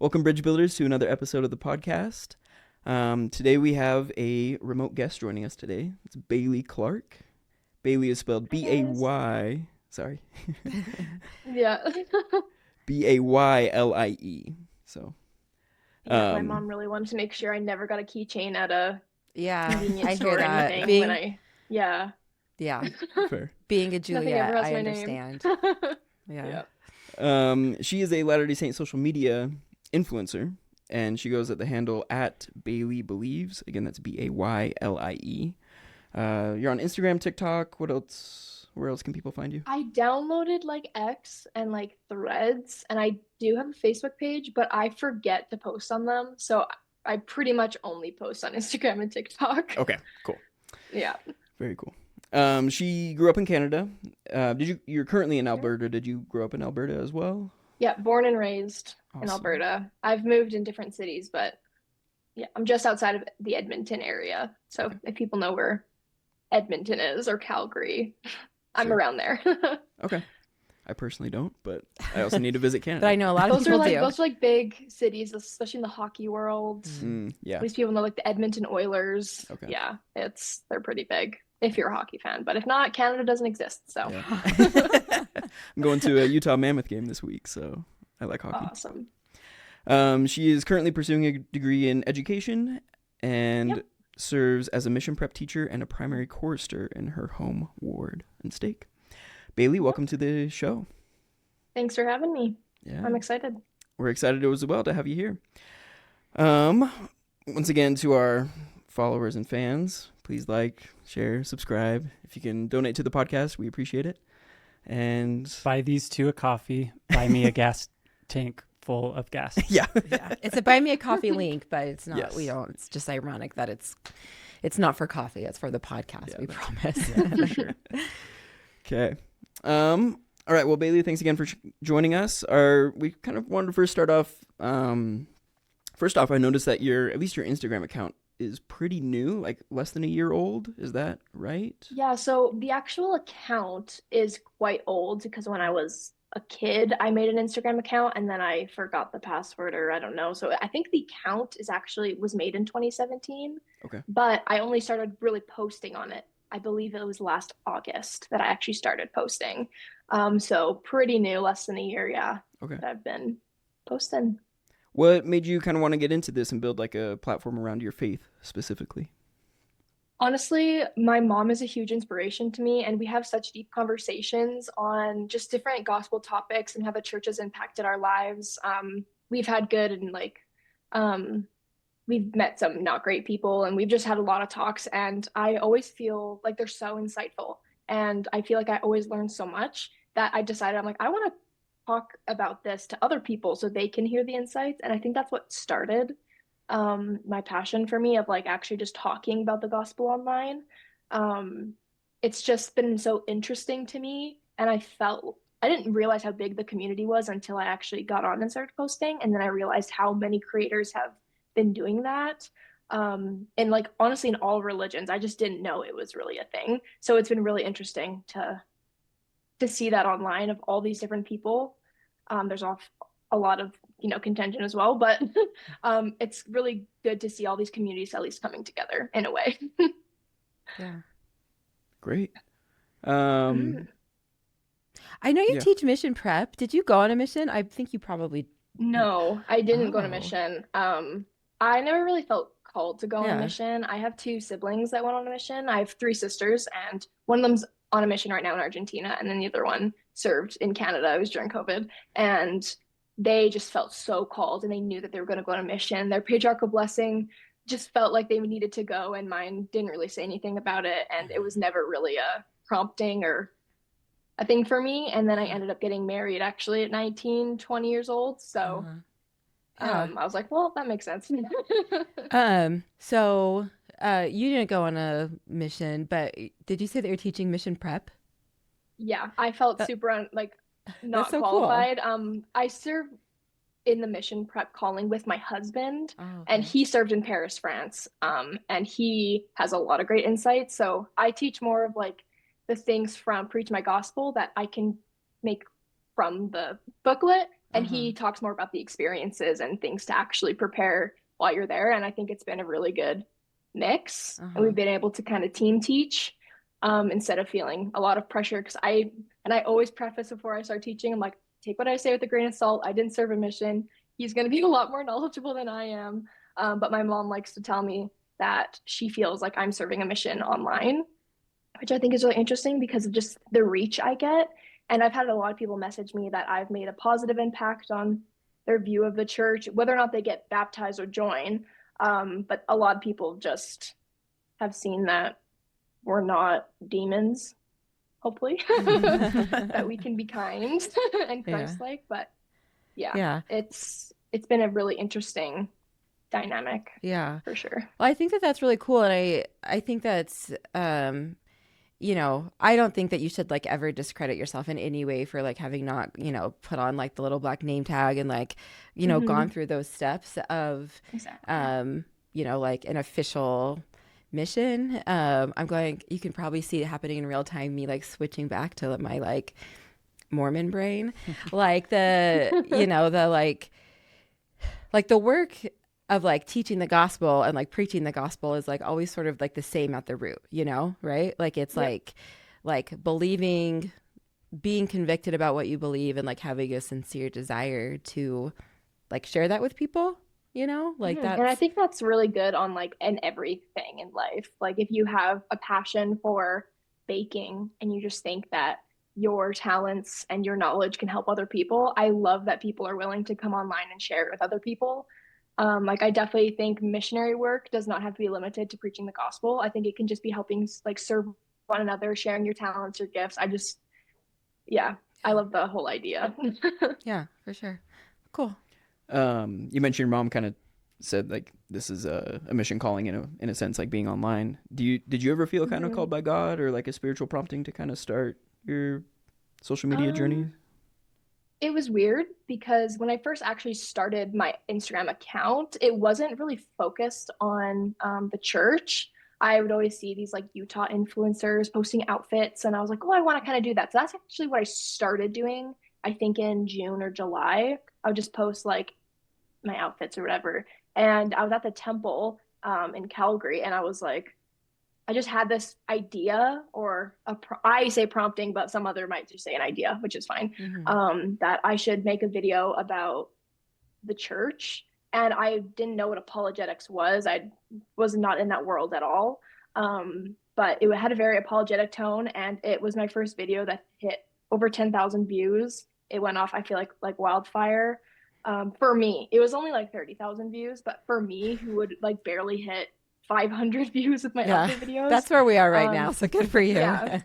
Welcome, Bridge Builders, to another episode of the podcast. Today we have a remote guest joining us today. It's Baylie Clark. Baylie is spelled Hi guys. B-A-Y, sorry, Yeah. B-A-Y-L-I-E. So, Yeah, my um, mom really wanted to make sure I never got a keychain at a Yeah, I convenience hear store or that. anything when I, yeah. Yeah, fair. being a Nothing ever Juliet, has I my name. understand. Yeah. Yeah. She is a Latter-day Saint social media influencer, and she goes at the handle at Baylie Believes. Again, that's B-A-Y-L-I-E. You're on Instagram, TikTok. What else? Where else can people find you? I downloaded like X and like Threads, and I do have a Facebook page, but I forget to post on them. So I pretty much only post on Instagram and TikTok. Okay, cool. Yeah. Very cool. She grew up in Canada. You're currently in Alberta. Did you grow up in Alberta as well? Yeah, born and raised in Awesome. Alberta. I've moved in different cities, but yeah, I'm just outside of the Edmonton area. So Okay, if people know where Edmonton is or Calgary, I'm sure. around there. Okay. I personally don't, but I also need to visit But I Canada. know a lot of people do. Those are like big cities, especially in the hockey world. Mm. Yeah. At least people know like the Edmonton Oilers. Okay. Yeah, they're pretty big if you're a hockey fan. But if not, Canada doesn't exist. So Yeah. I'm going to a Utah Mammoth game this week, so I like hockey. awesome. She is currently pursuing a degree in education and Yep. serves as a mission prep teacher and a primary chorister in her home ward and stake. Baylie, Yep. welcome to the show. Thanks for having me. Yeah. I'm excited. We're excited as well to have you here. Um, Once again, to our followers and fans, please like, share, subscribe. If you can donate to the podcast, we appreciate it. And Buy these two a coffee. Buy me a gas tank full of gas. yeah, Yeah, it's a buy me a coffee link, but it's not. Yes. We don't. It's just ironic that it's not for coffee. It's for the podcast. Yeah, We that's- promise. for sure. Okay. All right. Well, Baylie, thanks again for joining us. We kind of wanted to first start off. First off, I noticed that at least your Instagram account is pretty new, like less than a year old. Is that right? Yeah, so the actual account is quite old because when I was a kid, I made an Instagram account and then I forgot the password or I don't know. So I think the account was made in 2017, Okay. but I only started really posting on it. I believe it was last August that I actually started posting. So pretty new, less than a year, yeah, Okay. that I've been posting. What made you kind of want to get into this and build like a platform around your faith specifically? Honestly, my mom is a huge inspiration to me, and we have such deep conversations on just different gospel topics and how the church has impacted our lives. We've had good and um, we've met some not great people, and we've just had a lot of talks. And I always feel like they're so insightful, and I feel like I always learn so much that I decided I'm like, I want to talk about this to other people so they can hear the insights. And I think that's what started my passion for me of like actually just talking about the gospel online. Um, it's just been so interesting to me, and I didn't realize how big the community was until I actually got on and started posting, and then I realized how many creators have been doing that. And like honestly, in all religions, I just didn't know it was really a thing. So it's been really interesting to see that online of all these different people. There's a lot of contention as well, but it's really good to see all these communities at least coming together in a way. Yeah. Great. Mhm. I know you Yeah. teach mission prep. Did you go on a mission? I think you probably. No, I didn't go on a Oh. mission. I never really felt called to go on a Yeah. mission. I have two siblings that went on a mission. I have three sisters, and one of them's on a mission right now in Argentina, and then the other one served in Canada. It was during COVID, and they just felt so called, and they knew that they were going to go on a mission. Their patriarchal blessing just felt like they needed to go, and mine didn't really say anything about it, and it was never really a prompting or a thing for me. And then I ended up getting married actually at 19, 20 years old. So Uh, yeah. I was like, well, that makes sense. So, you didn't go on a mission, but did you say that you're teaching mission prep? Yeah, I felt That, super like that's not so cool. qualified. I served in the mission prep calling with my husband, Oh, and okay. he served in Paris, France. And he has a lot of great insights. So I teach more of like the things from Preach My Gospel that I can make from the booklet And he talks more about the experiences and things to actually prepare while you're there. And I think it's been a really good mix. And we've been able to kind of team teach instead of feeling a lot of pressure. Because I always preface before I start teaching, I'm like, take what I say with a grain of salt. I didn't serve a mission. He's going to be a lot more knowledgeable than I am. But my mom likes to tell me that she feels like I'm serving a mission online, which I think is really interesting because of just the reach I get. And I've had a lot of people message me that I've made a positive impact on their view of the church, whether or not they get baptized or join. But a lot of people just have seen that we're not demons, hopefully, that we can be kind and Christ-like. But yeah, it's been a really interesting dynamic. Yeah. For sure. Well, I think that that's really cool. And I think that's, I don't think that you should like ever discredit yourself in any way for like having not, put on like the little black name tag and like, gone through those steps of, like an official mission. You can probably see it happening in real time, me like switching back to my like Mormon brain, like the the work of like teaching the gospel and like preaching the gospel is like always sort of like the same at the root, right? Like it's like believing, being convicted about what you believe and like having a sincere desire to like share that with people, like that. And I think that's really good on like in everything in life. Like if you have a passion for baking and you just think that your talents and your knowledge can help other people, I love that people are willing to come online and share it with other people. Like I definitely think missionary work does not have to be limited to preaching the gospel. I think it can just be helping like serve one another, sharing your talents, your gifts. I love the whole idea. Yeah, for sure. Cool. You mentioned your mom kind of said like this is a mission calling in a sense, like being online. Did you ever feel kind of called by God or like a spiritual prompting to kind of start your social media journey? It was weird because when I first actually started my Instagram account, it wasn't really focused on the church. I would always see these like Utah influencers posting outfits, and I was like, oh, I want to kind of do that. So that's actually what I started doing, I think in June or July. I would just post like my outfits or whatever. And I was at the temple in Calgary, and I was like, I just had this idea, or I say prompting, but some other might just say an idea, which is fine, that I should make a video about the church. And I didn't know what apologetics was. I was not in that world at all. But it had a very apologetic tone, and it was my first video that hit over 10,000 views. It went off, I feel like wildfire. For me, it was only like 30,000 views, but for me, who would like barely hit 500 views with my outfit videos. That's where we are right now. So good for you. Yeah.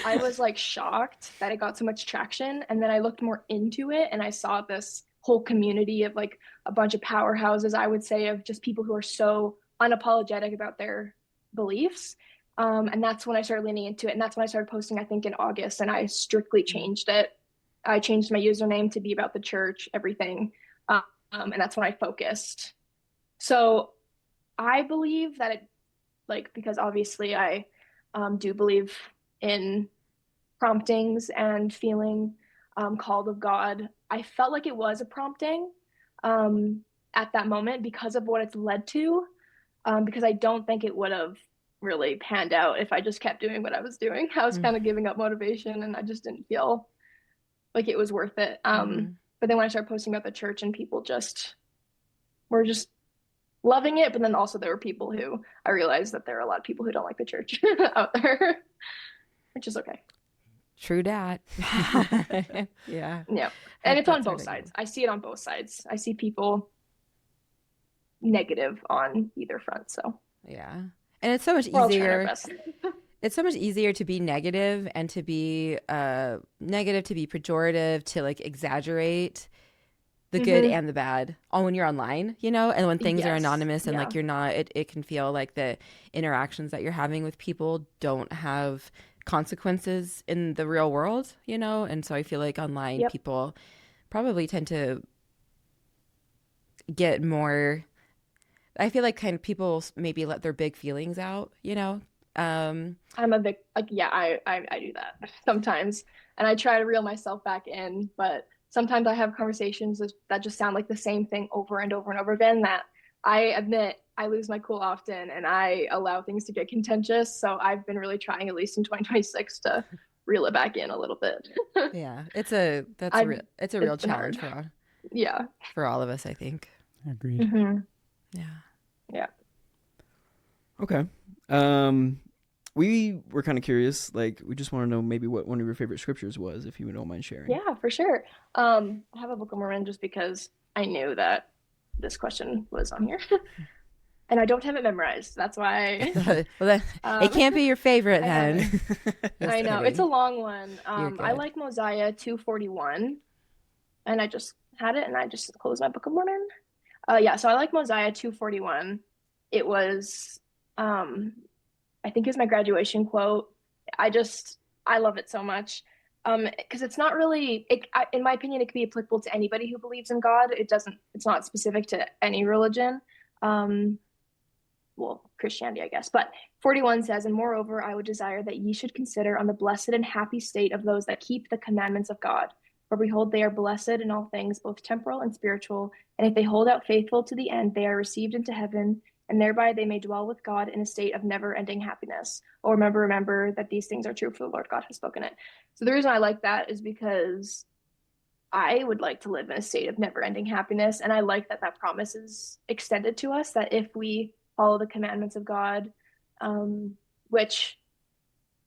I was like shocked that it got so much traction. And then I looked more into it and I saw this whole community of like a bunch of powerhouses, I would say, of just people who are so unapologetic about their beliefs. And that's when I started leaning into it. And that's when I started posting, I think in August, and I strictly changed it. I changed my username to be about the church, everything. And that's when I focused. So I believe that it, like, because obviously I do believe in promptings and feeling called of God. I felt like it was a prompting at that moment because of what it's led to, because I don't think it would have really panned out if I just kept doing what I was doing. I was kind of giving up motivation and I just didn't feel like it was worth it. But then when I started posting about the church and people just were just loving it, but then also there were people who I realized that there are a lot of people who don't like the church out there, which is okay. True dat. Yeah. And it's on both sides. I see it on both sides. I see people negative on either front. So yeah. And it's so much easier. It's so much easier to be negative and to be negative, to be pejorative, to like exaggerate the good and the bad all when you're online, and when things are anonymous and like you're not, it can feel like the interactions that you're having with people don't have consequences in the real world, and so I feel like online people probably tend to get more, I feel like kind of people maybe let their big feelings out, I'm a big I do that sometimes, and I try to reel myself back in, but sometimes I have conversations that just sound like the same thing over and over and over again, that I admit I lose my cool often and I allow things to get contentious. So I've been really trying, at least in 2026, to reel it back in a little bit. Yeah, it's a real it's challenge hard. for all of us, I think. Agreed. Mm-hmm. Yeah. Okay. We were kind of curious, like we just want to know maybe what one of your favorite scriptures was, if you don't mind sharing. Yeah, for sure. I have a Book of Mormon just because I knew that this question was on here. And I don't have it memorized. That's why. Well, it can't be your favorite then. I know. It's a long one. You're good. I like Mosiah 241. And I just had it and I just closed my Book of Mormon. So I like Mosiah 241. It was, I think, is my graduation quote. I love it so much. Because it's not really, in my opinion, it could be applicable to anybody who believes in God. It's not specific to any religion. Christianity, I guess. But 41 says, "And moreover, I would desire that ye should consider on the blessed and happy state of those that keep the commandments of God. For behold, they are blessed in all things, both temporal and spiritual. And if they hold out faithful to the end, they are received into heaven, and thereby they may dwell with God in a state of never-ending happiness. Oh, remember that these things are true, for the Lord God has spoken it." So the reason I like that is because I would like to live in a state of never-ending happiness, and I like that that promise is extended to us, that if we follow the commandments of God, which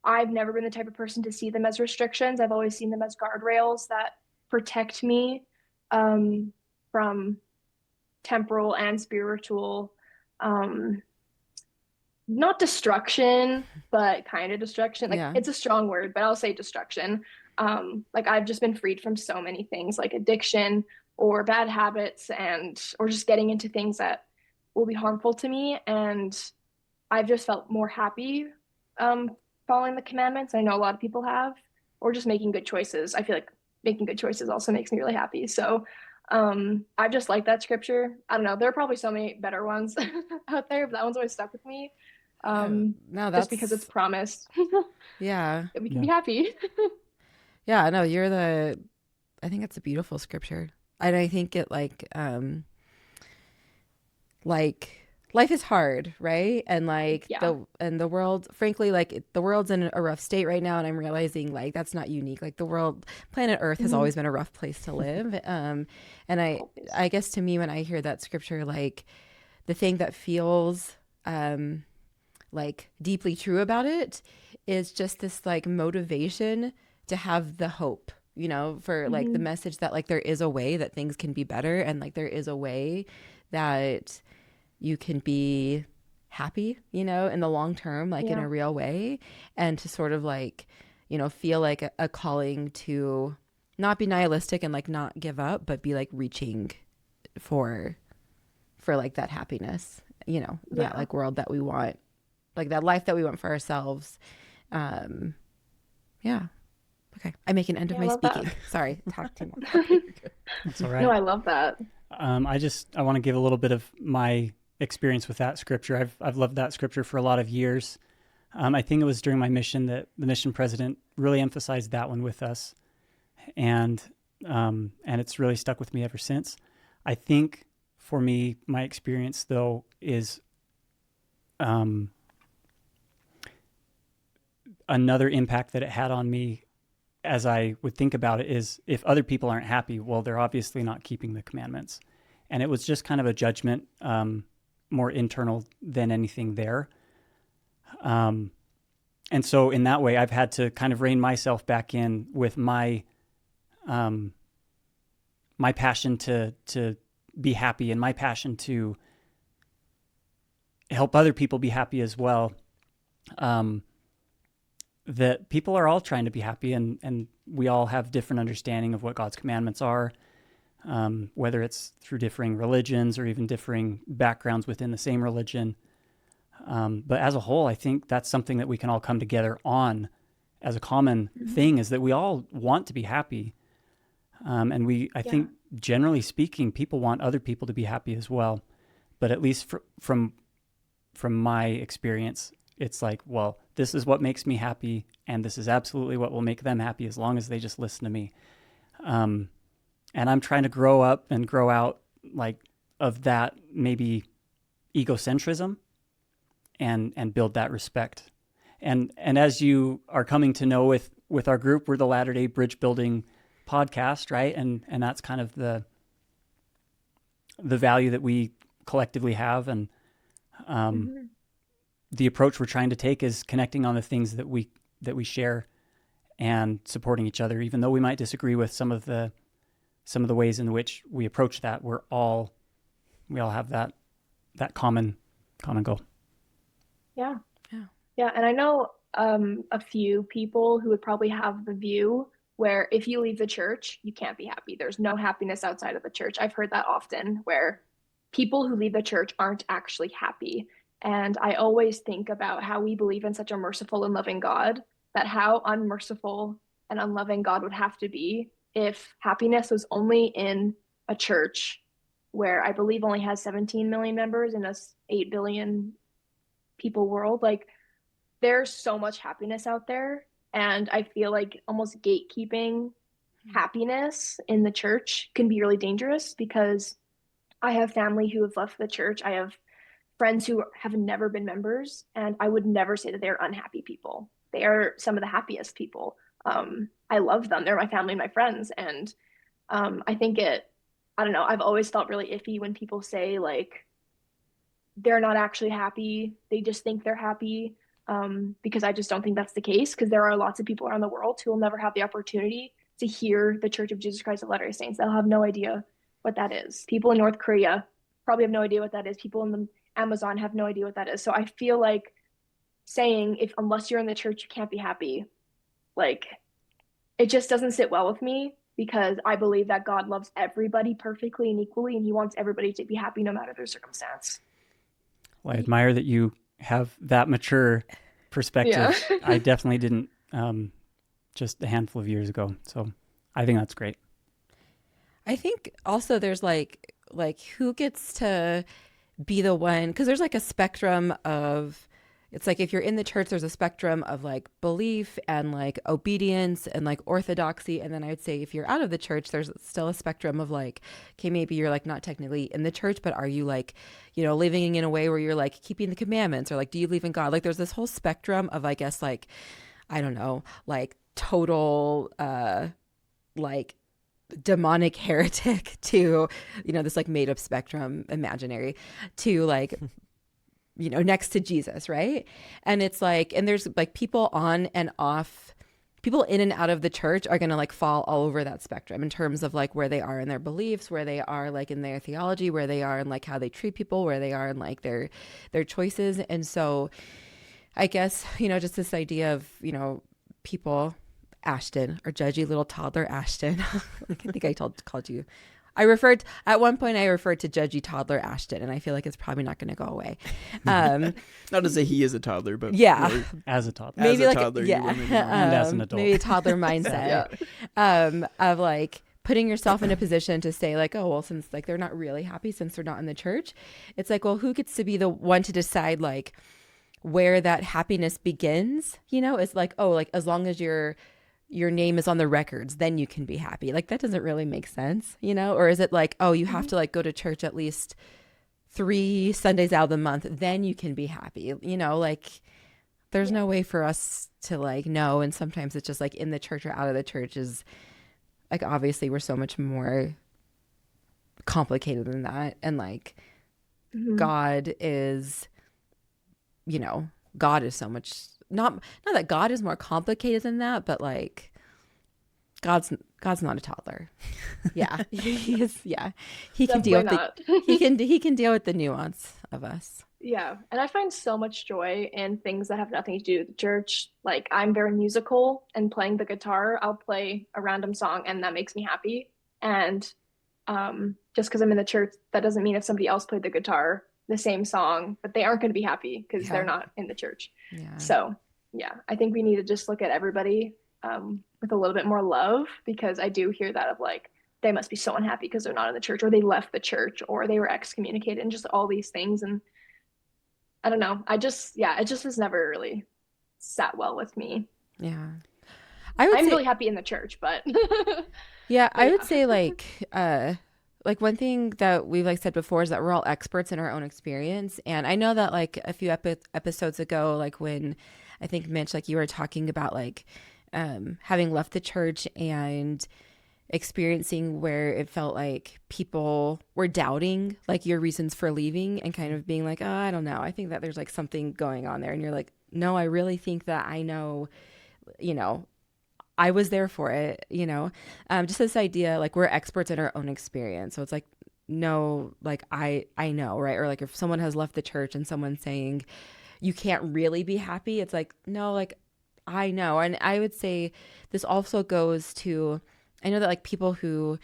I've never been the type of person to see them as restrictions. I've always seen them as guardrails that protect me from temporal and spiritual, not destruction, but kind of destruction. It's a strong word, but I'll say destruction. I've just been freed from so many things, like addiction or bad habits, or just getting into things that will be harmful to me. And I've just felt more happy following the commandments. I know a lot of people have, or just making good choices. I feel like making good choices also makes me really happy. So I just like that scripture. I don't know. There are probably so many better ones out there, but that one's always stuck with me. Just because it's promised. Yeah. That we can be happy. Yeah, no, I think it's a beautiful scripture. And I think it life is hard, right? And the world, frankly, the world's in a rough state right now, and I'm realizing that's not unique. Planet Earth has always been a rough place to live. And I guess to me, when I hear that scripture, the thing that feels deeply true about it is just this motivation to have the hope, for the message that there is a way that things can be better, and there is a way that you can be happy, in the long term, in a real way, and to sort of feel like a calling to not be nihilistic and not give up, but be reaching for that happiness, that world that we want, that life that we want for ourselves. Yeah. Okay. I make an end of my speaking. Sorry. Talk too much. That's all right. No, I love that. I want to give a little bit of my experience with that scripture. I've loved that scripture for a lot of years. I think it was during my mission that the mission president really emphasized that one with us, and it's really stuck with me ever since. I think for me, my experience though is another impact that it had on me, as I would think about it, is if other people aren't happy, well, they're obviously not keeping the commandments. And it was just kind of a judgment, more internal than anything there. And so in that way, I've had to kind of rein myself back in with my passion to be happy, and my passion to help other people be happy as well. That people are all trying to be happy, and we all have different understanding of what God's commandments are, whether it's through differing religions or even differing backgrounds within the same religion. But as a whole, I think that's something that we can all come together on as a common thing, is that we all want to be happy. And I think generally speaking, people want other people to be happy as well. But at least from my experience, it's well, this is what makes me happy, and this is absolutely what will make them happy as long as they just listen to me. And I'm trying to grow up and grow out like of that maybe egocentrism and build that respect. And as you are coming to know with our group, we're the Latter-day Bridge Building podcast, right? And that's kind of the value that we collectively have. And the approach we're trying to take is connecting on the things that we share and supporting each other, even though we might disagree with some of the ways in which we approach that. We all have that common goal. Yeah. And I know a few people who would probably have the view where if you leave the church, you can't be happy. There's no happiness outside of the church. I've heard that often, where people who leave the church aren't actually happy. And I always think about how we believe in such a merciful and loving God, that how unmerciful and unloving God would have to be if happiness was only in a church where I believe only has 17 million members in a 8 billion people world. Like, there's so much happiness out there. And I feel like almost gatekeeping happiness in the church can be really dangerous, because I have family who have left the church. I have friends who have never been members, and I would never say that they're unhappy people. They are some of the happiest people. I love them. They're my family and my friends. And I think I don't know, I've always felt really iffy when people say like they're not actually happy, they just think they're happy, because I just don't think that's the case, because there are lots of people around the world who will never have the opportunity to hear the Church of Jesus Christ of Latter-day Saints. They'll have no idea what that is. People in North Korea probably have no idea what that is. People in the Amazon have no idea what that is. So I feel like saying unless you're in the church, you can't be happy, like, it just doesn't sit well with me, because I believe that God loves everybody perfectly and equally, and he wants everybody to be happy no matter their circumstance. Well, I admire that you have that mature perspective. Yeah. I definitely didn't just a handful of years ago. So I think that's great. I think also there's like who gets to be the one, because there's like a spectrum of, it's like if you're in the church, there's a spectrum of like belief and like obedience and like orthodoxy. And then I would say if you're out of the church, there's still a spectrum of like, okay, maybe you're like not technically in the church, but are you like, living in a way where you're like keeping the commandments, or like, do you believe in God? Like there's this whole spectrum of, I guess, like, I don't know, like total, like demonic heretic to, this like made up spectrum imaginary to like, next to Jesus, right? And it's like, and there's like people on and off, people in and out of the church are going to like fall all over that spectrum in terms of like where they are in their beliefs, where they are like in their theology, where they are in like how they treat people, where they are in like their choices. And so I guess, just this idea of, people, Ashton, or judgy little toddler Ashton. I think I called you. At one point I referred to judgy toddler Ashton, and I feel like it's probably not going to go away. Not to say he is a toddler, but yeah, really, as a toddler, maybe as like a toddler, yeah, and as an adult, maybe a toddler mindset of like putting yourself in a position to say like, oh, well, since like they're not really happy since they're not in the church, it's like, well, who gets to be the one to decide like where that happiness begins? It's like, oh, like as long as your name is on the records, then you can be happy. Like that doesn't really make sense, or is it like, oh, you have to like go to church at least 3 Sundays out of the month, then you can be happy, like there's no way for us to like know. And sometimes it's just like in the church or out of the church is like, obviously we're so much more complicated than that. And like God is, God is so much, not that God is more complicated than that, but like God's not a toddler. Yeah. He is. Yeah. He can deal with he can deal with the nuance of us. Yeah. And I find so much joy in things that have nothing to do with the church. Like I'm very musical, and playing the guitar, I'll play a random song and that makes me happy. And just because I'm in the church, that doesn't mean if somebody else played the guitar, the same song, but they aren't going to be happy because they're not in the church. Yeah. So yeah, I think we need to just look at everybody with a little bit more love, because I do hear that of like, they must be so unhappy because they're not in the church, or they left the church, or they were excommunicated, and just all these things. And I don't know. It just has never really sat well with me. Yeah. I'm really happy in the church, but yeah, but I would say like one thing that we've like said before is that we're all experts in our own experience. And I know that like a few episodes ago, like when I think Mitch, like you were talking about like having left the church and experiencing where it felt like people were doubting like your reasons for leaving and kind of being like, oh, I don't know. I think that there's like something going on there. And you're like, no, I really think that I know, you know, I was there for it, you know, just this idea, like we're experts in our own experience. So it's like, no, like I know, right? Or like if someone has left the church and someone's saying you can't really be happy, it's like, no, like I know. And I would say this also goes to, I know that like people who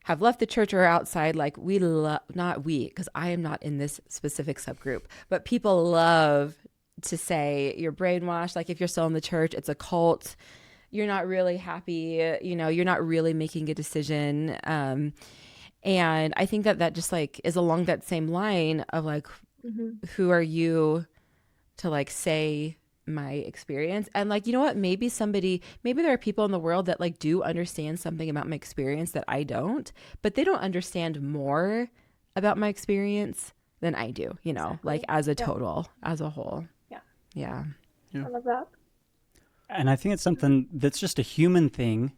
have left the church or are outside, like we love, not we, because I am not in this specific subgroup, but people love to say you're brainwashed. Like if you're still in the church, it's a cult. You're not really happy, you know, you're not really making a decision. And I think that that just like is along that same line of like, who are you to like say my experience? And like, you know what, maybe there are people in the world that like do understand something about my experience that I don't, but they don't understand more about my experience than I do, you know, like as a total, as a whole. Yeah. I love that. And I think it's something that's just a human thing.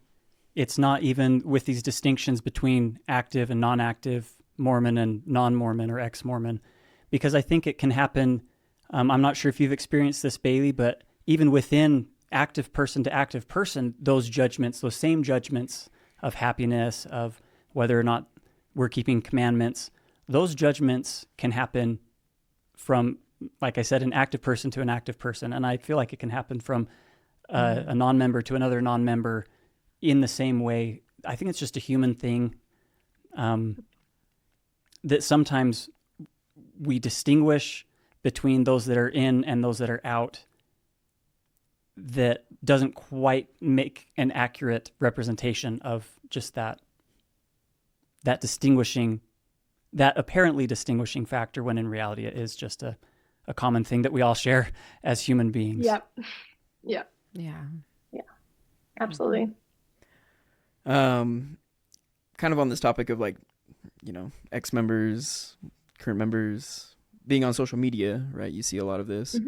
It's not even with these distinctions between active and non-active, Mormon and non-Mormon or ex-Mormon, because I think it can happen. I'm not sure if you've experienced this, Baylie, but even within active person to active person, those judgments, those same judgments of happiness, of whether or not we're keeping commandments, those judgments can happen from, like I said, an active person to an active person. And I feel like it can happen from a non-member to another non-member in the same way. I think it's just a human thing that sometimes we distinguish between those that are in and those that are out that doesn't quite make an accurate representation of just that distinguishing, that apparently distinguishing factor, when in reality it is just a common thing that we all share as human beings. Yep. Yeah. Yeah. Yeah. Absolutely. Kind of on this topic of like, you know, ex-members, current members being on social media, right? You see a lot of this.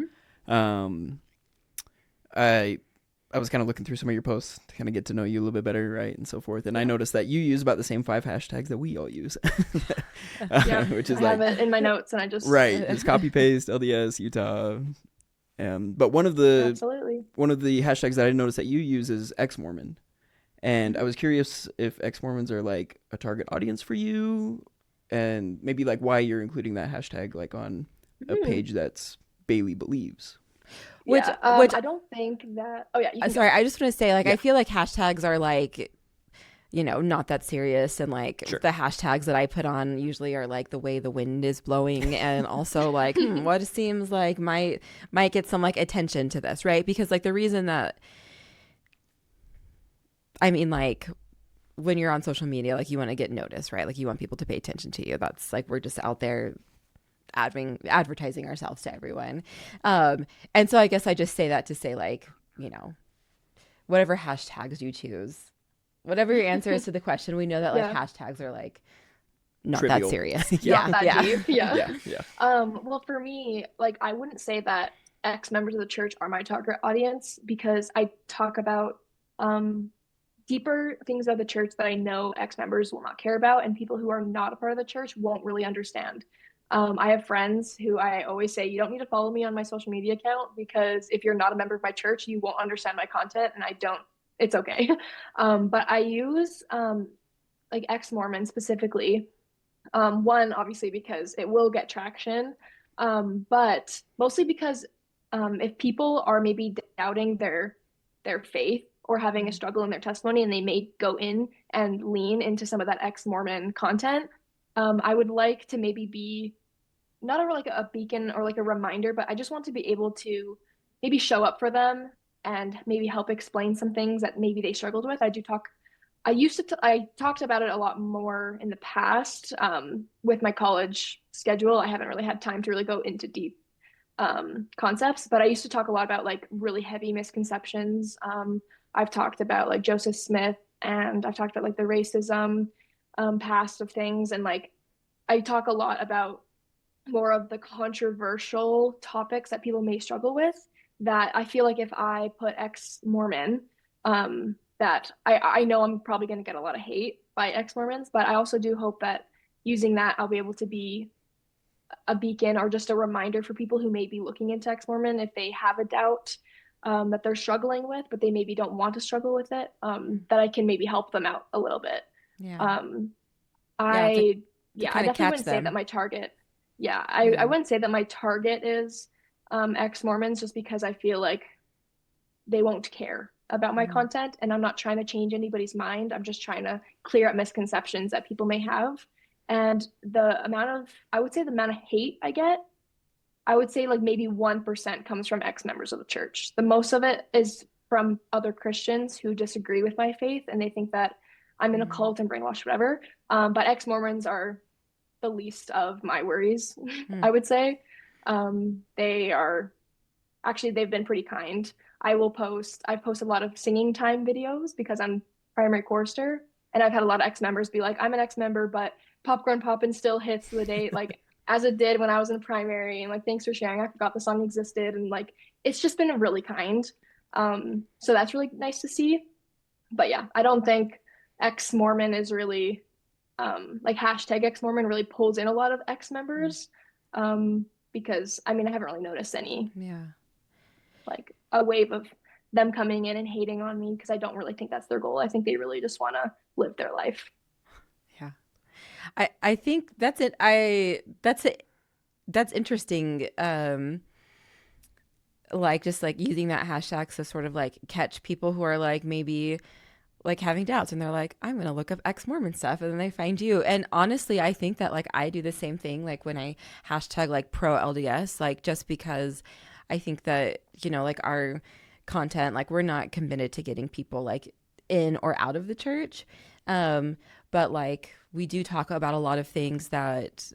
I was kind of looking through some of your posts to kind of get to know you a little bit better, right, and so forth. And I noticed that you use about the same 5 hashtags that we all use, which is I have it in my notes, and I just just copy paste LDS Utah. But one of the hashtags that I noticed that you use is Ex-Mormon, and I was curious if Ex-Mormons are like a target audience for you, and maybe like why you're including that hashtag like on a page that's Baylie Believes. Which I don't think that. Oh yeah. Sorry, I just want to say like I feel like hashtags are like, you know, not that serious, and like the hashtags that I put on usually are like the way the wind is blowing, and also like what seems like might get some like attention to this, right? Because like the reason that, I mean, like when you're on social media, like you want to get noticed, right? Like you want people to pay attention to you. That's like, we're just out there advertising ourselves to everyone. And so I guess I just say that to say like, you know, whatever hashtags you choose, whatever your answer is to the question, we know that like hashtags are like not trivial. that serious. Deep. Yeah. Well, for me, like I wouldn't say that ex-members of the church are my target audience, because I talk about deeper things of the church that I know ex-members will not care about, and people who are not a part of the church won't really understand. I have friends who I always say, you don't need to follow me on my social media account, because if you're not a member of my church, you won't understand my content, and it's okay. But I use like Ex-Mormon specifically. One, obviously, because it will get traction, but mostly because if people are maybe doubting their faith or having a struggle in their testimony, and they may go in and lean into some of that Ex-Mormon content, I would like to maybe be not like a beacon or like a reminder, but I just want to be able to maybe show up for them and maybe help explain some things that maybe they struggled with. I talked about it a lot more in the past with my college schedule. I haven't really had time to really go into deep concepts, but I used to talk a lot about like really heavy misconceptions I've talked about like Joseph Smith, and I've talked about like the racism past of things. And like I talk a lot about more of the controversial topics that people may struggle with, that I feel like if I put ex-Mormon, that I know I'm probably going to get a lot of hate by ex-Mormons, but I also do hope that using that, I'll be able to be a beacon or just a reminder for people who may be looking into Ex-Mormon if they have a doubt that they're struggling with, but they maybe don't want to struggle with it, that I can maybe help them out a little bit. Yeah. I kind of definitely wouldn't say that my target. I wouldn't say that my target is ex-Mormons, just because I feel like they won't care about my content, and I'm not trying to change anybody's mind. I'm just trying to clear up misconceptions that people may have. And I would say the amount of hate I get, I would say like maybe 1% comes from ex-members of the church. The most of it is from other Christians who disagree with my faith and they think that I'm in a cult and brainwashed, whatever. But ex-Mormons are the least of my worries, I would say. They've been pretty kind. I've posted a lot of singing time videos because I'm primary chorister, and I've had a lot of ex-members be like, I'm an ex-member, but Popcorn Poppin' still hits to the date, like as it did when I was in primary, and like, thanks for sharing. I forgot the song existed, and like, it's just been really kind. So that's really nice to see. But yeah, I don't think ex-Mormon is really like hashtag ex-Mormon really pulls in a lot of ex-members, because I mean, I haven't really noticed any like a wave of them coming in and hating on me, because I don't really think that's their goal. I think they really just want to live their life. Yeah. I think that's it. That's interesting. Like just like using that hashtag to sort of like catch people who are like maybe like having doubts, and they're like, I'm going to look up ex-Mormon stuff, and then they find you. And honestly, I think that like I do the same thing. Like when I hashtag like pro LDS, like just because I think that, you know, like our content, like we're not committed to getting people like in or out of the church. But like we do talk about a lot of things that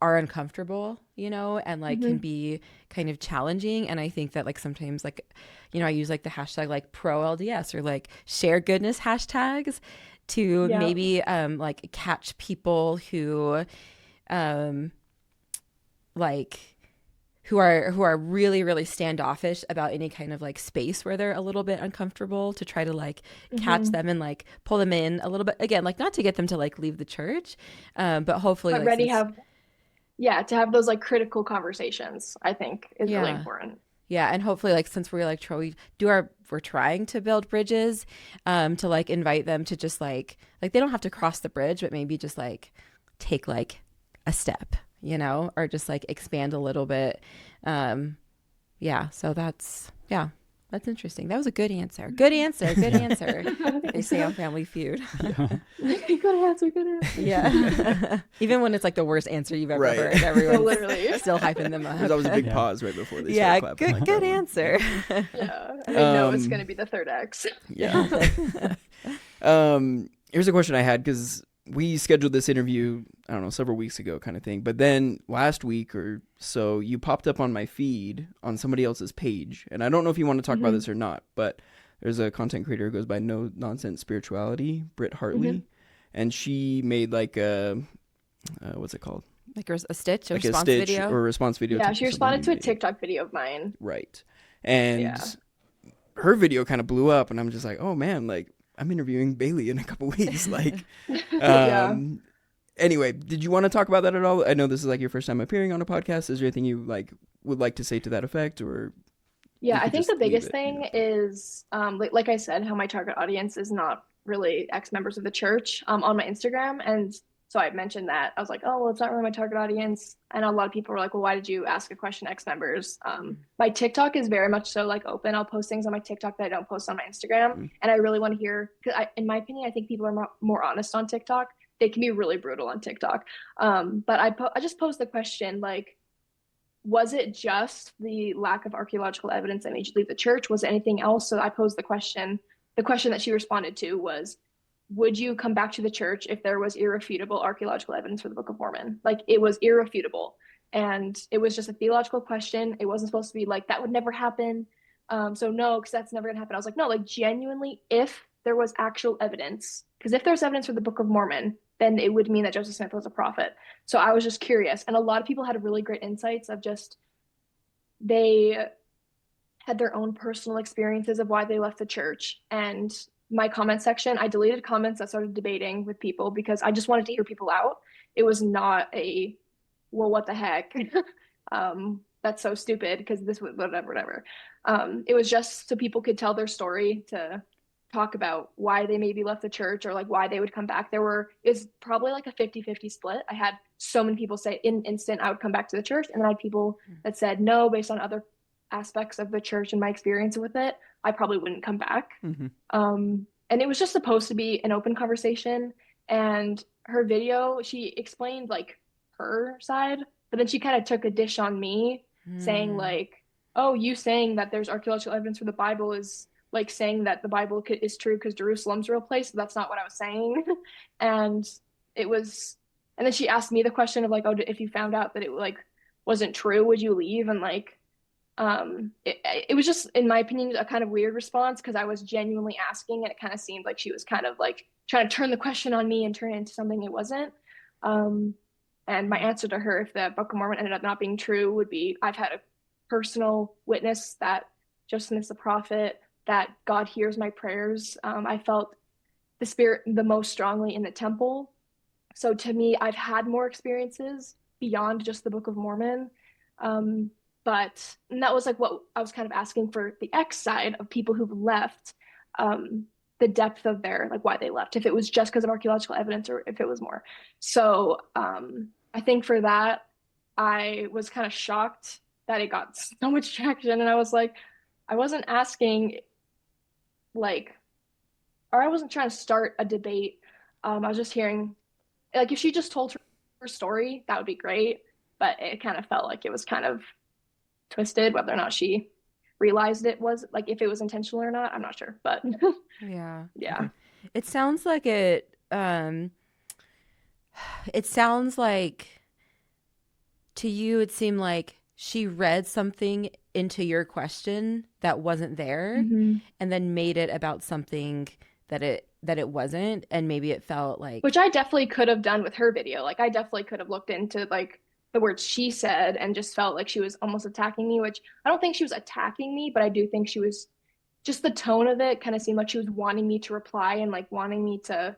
are uncomfortable, you know, and like can be kind of challenging. And I think that like sometimes like, you know, I use like the hashtag like pro LDS or like share goodness hashtags to maybe like catch people who like who are really, really standoffish about any kind of like space where they're a little bit uncomfortable, to try to like catch them and like pull them in a little bit, again, like not to get them to like leave the church, but hopefully but like to have those like critical conversations, I think is really important. Yeah, and hopefully like since we're like we're trying to build bridges, to like invite them to just like they don't have to cross the bridge, but maybe just like take like a step, you know, or just like expand a little bit. So that's interesting. That was a good answer. Good answer. They say on Family Feud. Good answer. Yeah. Even when it's like the worst answer you've ever heard, everyone's literally still hyping them up. There's always a big pause right before they start clapping. Good answer. Yeah. And I know it's going to be the third X. Yeah. Here's a question I had, because we scheduled this interview, I don't know, several weeks ago kind of thing. But then last week or so, you popped up on my feed on somebody else's page. And I don't know if you want to talk about this or not, but there's a content creator who goes by No Nonsense Spirituality, Britt Hartley. And she made like a, what's it called? Like a stitch or like response a stitch video? or a response video. Yeah, she responded to a TikTok video of mine. Right. And her video kind of blew up, and I'm just like, oh man, like I'm interviewing Baylie in a couple weeks. Like, anyway, did you want to talk about that at all? I know this is like your first time appearing on a podcast. Is there anything you like would like to say to that effect, or? Yeah, I think the biggest thing is, like I said, how my target audience is not really ex-members of the church on my Instagram. And so I mentioned that. I was like, oh, well, it's not really my target audience. And a lot of people were like, well, why did you ask a question, ex-members? My TikTok is very much so like open. I'll post things on my TikTok that I don't post on my Instagram. And I really want to hear, because in my opinion, I think people are more honest on TikTok. They can be really brutal on TikTok. But I just posed the question, like, was it just the lack of archaeological evidence that made you leave the church? Was it anything else? So I posed the question. The question that she responded to was, would you come back to the church if there was irrefutable archaeological evidence for the Book of Mormon? Like, it was irrefutable. And it was just a theological question. It wasn't supposed to be like, that would never happen. So no, because that's never gonna happen. I was like, no, like genuinely, if there was actual evidence, because if there's evidence for the Book of Mormon, then it would mean that Joseph Smith was a prophet. So I was just curious. And a lot of people had really great insights of just they had their own personal experiences of why they left the church. And my comment section, I deleted comments that started debating with people because I just wanted to hear people out. It was not a, well, what the heck? That's so stupid because this was whatever. It was just so people could tell their story, to talk about why they maybe left the church or like why they would come back. Is probably like a 50-50 split. I had so many people say in instant I would come back to the church, and then I had people that said no, based on other aspects of the church and my experience with it, I probably wouldn't come back. And it was just supposed to be an open conversation. And her video, she explained like her side, but then she kind of took a dish on me, saying like, oh, you saying that there's archaeological evidence for the Bible is like saying that the Bible is true because Jerusalem's a real place. So that's not what I was saying. And it was, and then she asked me the question of like, oh, if you found out that it like wasn't true, would you leave? And like, it was just, in my opinion, a kind of weird response because I was genuinely asking, and it kind of seemed like she was kind of like trying to turn the question on me and turn it into something it wasn't. And my answer to her, if the Book of Mormon ended up not being true, would be I've had a personal witness that Joseph Smith's a prophet, that God hears my prayers. I felt the Spirit the most strongly in the temple. So to me, I've had more experiences beyond just the Book of Mormon. But that was like what I was kind of asking for the X side of people who've left, the depth of their, like why they left, if it was just because of archaeological evidence or if it was more. So I think for that, I was kind of shocked that it got so much traction. And I was like, I wasn't asking like, or I wasn't trying to start a debate. I was just hearing, like, if she just told her story, that would be great. But it kind of felt like it was kind of twisted, whether or not she realized it was like, if it was intentional or not, I'm not sure. But Yeah. yeah. It sounds like it sounds like to you, it seemed like she read something into your question that wasn't there, and then made it about something that it wasn't, and maybe it felt like, which I definitely could have done with her video. Like I definitely could have looked into like the words she said and just felt like she was almost attacking me, which I don't think she was attacking me, but I do think she was, just the tone of it kind of seemed like she was wanting me to reply and like wanting me to,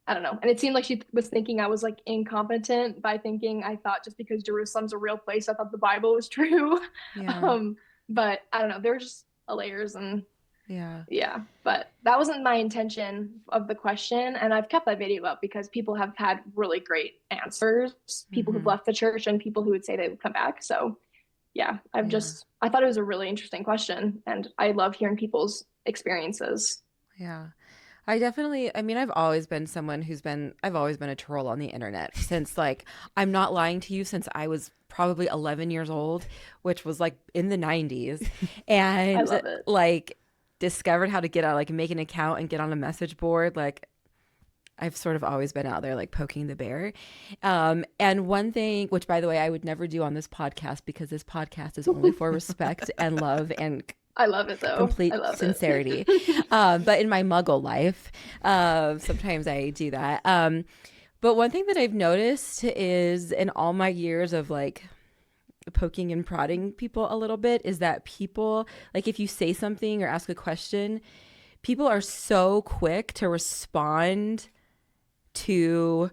I don't know. And it seemed like she was thinking I was like incompetent by thinking I thought just because Jerusalem's a real place, I thought the Bible was true. yeah, But I don't know. There were just layers, and yeah, but that wasn't my intention of the question. And I've kept that video up because people have had really great answers, people who've left the church and people who would say they would come back. So yeah, I thought it was a really interesting question, and I love hearing people's experiences. Yeah. I mean, I've always been I've always been a troll on the internet since, like, I'm not lying to you, since I was probably 11 years old, which was like in the 90s. And I love it. Like, discovered how to get out, like, make an account and get on a message board. Like, I've sort of always been out there, like, poking the bear. And one thing, which, by the way, I would never do on this podcast, because this podcast is only for respect and love and I love it, though. complete sincerity. But in my muggle life, sometimes I do that. But one thing that I've noticed is, in all my years of like poking and prodding people a little bit, is that people, like, if you say something or ask a question, people are so quick to respond to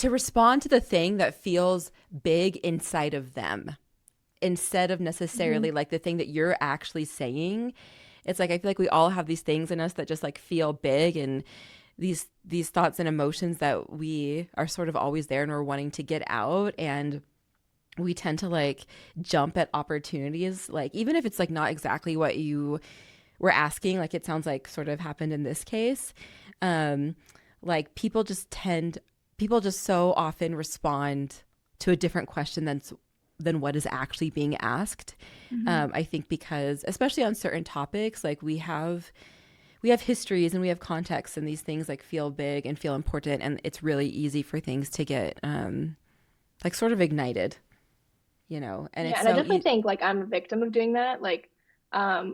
respond to the thing that feels big inside of them, instead of necessarily like the thing that you're actually saying. It's like, I feel like we all have these things in us that just like feel big, and these thoughts and emotions that we are sort of always there and we're wanting to get out, and we tend to like jump at opportunities, like, even if it's like not exactly what you were asking, like it sounds like sort of happened in this case. Like people just so often respond to a different question than what is actually being asked. I think because, especially on certain topics, like we have histories and we have context, and these things like feel big and feel important, and it's really easy for things to get like sort of ignited, and Yeah, it's and I so definitely think like I'm a victim of doing that. Like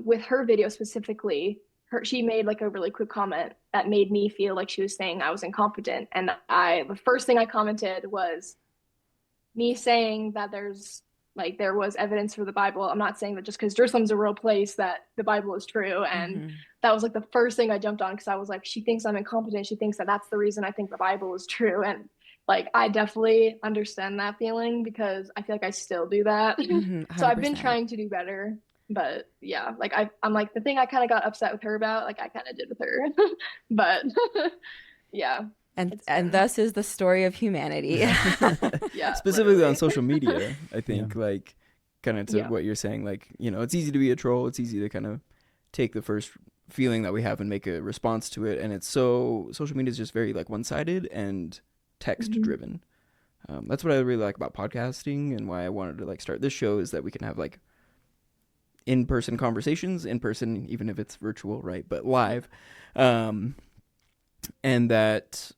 with her video specifically, she made like a really quick comment that made me feel like she was saying I was incompetent. And the first thing I commented was me saying that there was evidence for the Bible. I'm not saying that just because Jerusalem's a real place that the Bible is true. And that was like the first thing I jumped on, because I was like, she thinks I'm incompetent. She thinks that that's the reason I think the Bible is true. And like, I definitely understand that feeling, because I feel like I still do that. So I've been 100%. trying to do better. But yeah, like I'm like, the thing I kind of got upset with her about, like I kind of did with her. But yeah. And thus is the story of humanity. Yeah, specifically literally. on social media, I think, Yeah. like, kind of to what you're saying, like, it's easy to be a troll. It's easy to kind of take the first feeling that we have and make a response to it. And it's social media is just very like one-sided and text driven. That's what I really like about podcasting, and why I wanted to like start this show, is that we can have like in-person conversations, in person, even if it's virtual, right? But live. And that